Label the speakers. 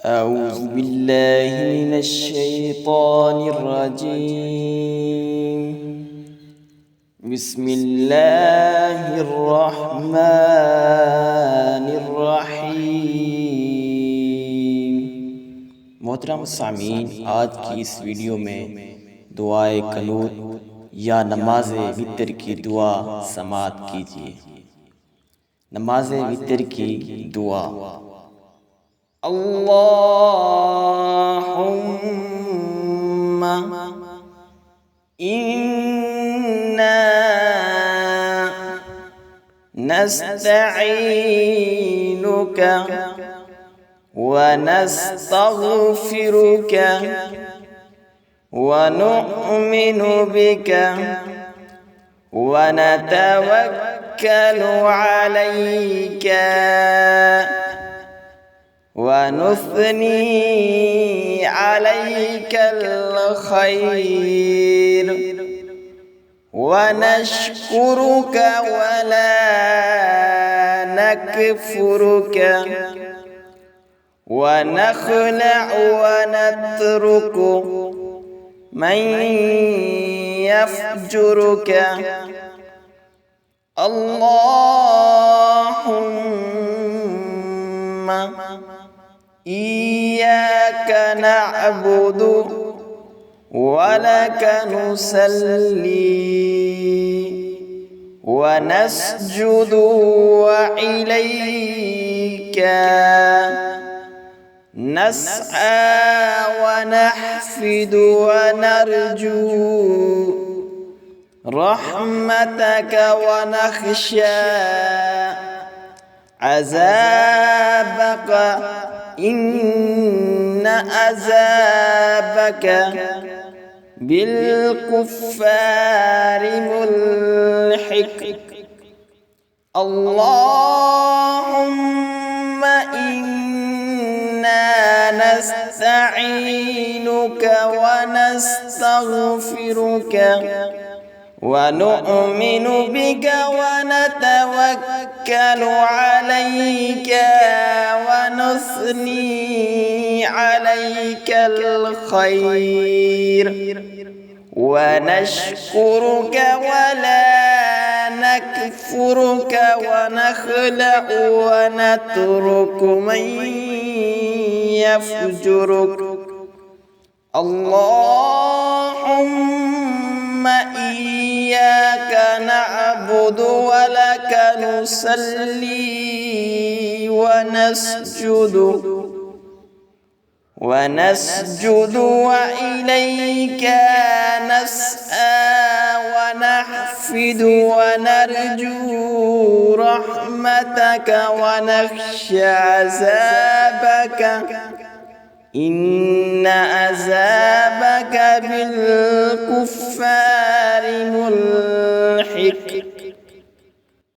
Speaker 1: أعوذ بالله من الشيطان الرجيم. بسم الله الرحمن الرحیم۔ محترم سامعین، آج کی اس ویڈیو میں دعائے قنوت یا نماز وتر کی دعا سماعت کیجیے۔ نماز وتر کی دعا: اللهم إنا نستعينك ونستغفرك ونؤمن بك ونتوكل عليك ونثني عليك الخير ونشكرك ولا نكفرك ونخلع ونترك من يفجرك. اللهم إياك نعبد ولك نصلي ونسجد وإليك نسعى ونحفد ونرجو رحمتك ونخشى عذابك إن عذابك بالكفار ملحق. اللهم إنا نستعينك ونستغفرك ونؤمن بك ونتوكل عليك ونثني عليك الخير ونشكرك ولا نكفرك ونخلع ونترك من يفجرك. اللهم إياك نعبد ولك نصلي ونسجد وإليك نسعى ونحفد ونرجو رحمتك ونخشى عذابك إن عذابك بالكفار